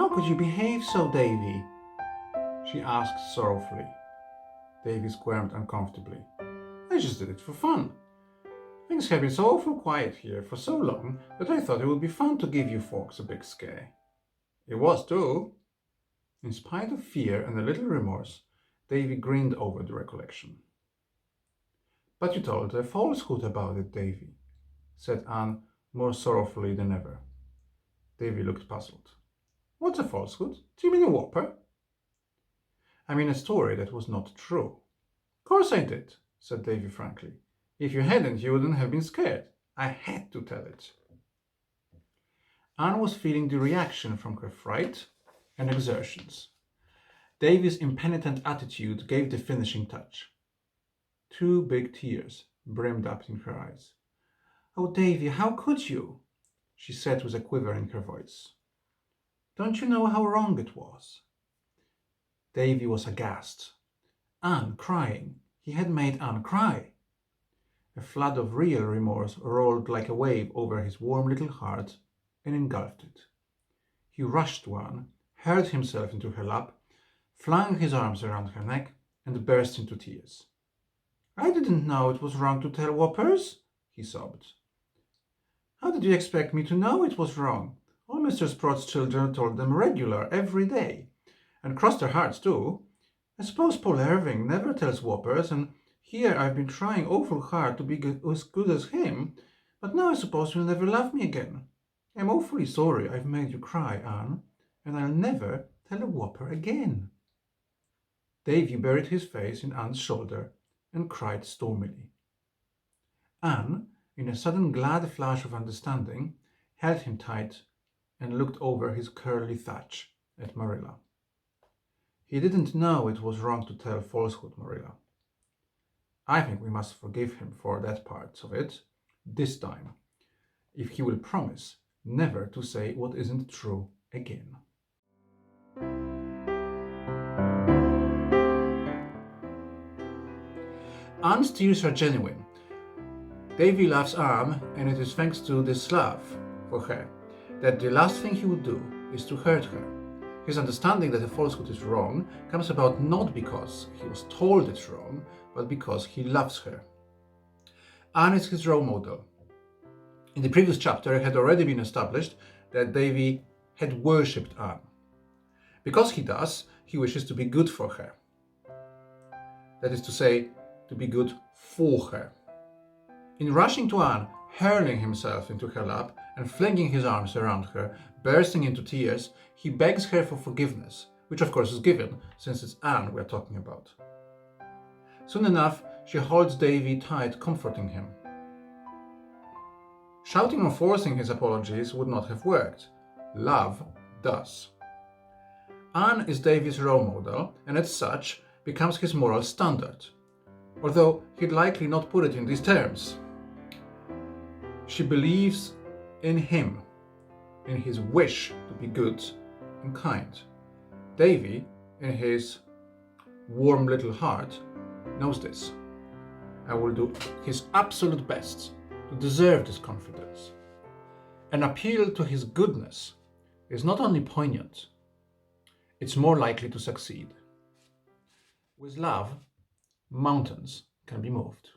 How could you behave so, Davy? She asked sorrowfully. Davy squirmed uncomfortably. I just did it for fun. Things have been so awful quiet here for so long that I thought it would be fun to give you folks a big scare. It was too. In spite of fear and a little remorse, Davy grinned over the recollection. But you told a falsehood about it, Davy, said Anne more sorrowfully than ever. Davy looked puzzled. What's a falsehood? Do you mean a whopper? I mean a story that was not true. Of course I did, said Davy frankly. If you hadn't, you wouldn't have been scared. I had to tell it. Anne was feeling the reaction from her fright and exertions. Davy's impenitent attitude gave the finishing touch. 2 big tears brimmed up in her eyes. Oh, Davy, how could you? She said with a quiver in her voice. Don't you know how wrong it was? Davy was aghast. Anne crying. He had made Anne cry. A flood of real remorse rolled like a wave over his warm little heart and engulfed it. He rushed to Anne, hurled himself into her lap, flung his arms around her neck, and burst into tears. I didn't know it was wrong to tell whoppers, he sobbed. How did you expect me to know it was wrong? All Mr. Sprott's children told them regular, every day, and crossed their hearts too. I suppose Paul Irving never tells whoppers, and here I've been trying awful hard to be as good as him, but now I suppose you'll never love me again. I'm awfully sorry I've made you cry, Anne, and I'll never tell a whopper again. Davy buried his face in Anne's shoulder and cried stormily. Anne, in a sudden glad flash of understanding, held him tight and looked over his curly thatch at Marilla. He didn't know it was wrong to tell falsehood, Marilla. I think we must forgive him for that part of it, this time, if he will promise never to say what isn't true again. Anne's tears are genuine. Davy loves Anne, and it is thanks to this love for her that the last thing he would do is to hurt her. His understanding that a falsehood is wrong comes about not because he was told it's wrong, but because he loves her. Anne is his role model. In the previous chapter, it had already been established that Davy had worshipped Anne. Because he does, he wishes to be good for her. That is to say, to be good for her. In rushing to Anne, hurling himself into her lap and flinging his arms around her, bursting into tears, he begs her for forgiveness, which of course is given, since it's Anne we're talking about. Soon enough, she holds Davy tight, comforting him. Shouting or forcing his apologies would not have worked. Love does. Anne is Davy's role model, and as such, becomes his moral standard, although he'd likely not put it in these terms. She believes in him, in his wish to be good and kind. Davy, in his warm little heart, knows this and will do his absolute best to deserve this confidence. An appeal to his goodness is not only poignant, it's more likely to succeed. With love, mountains can be moved.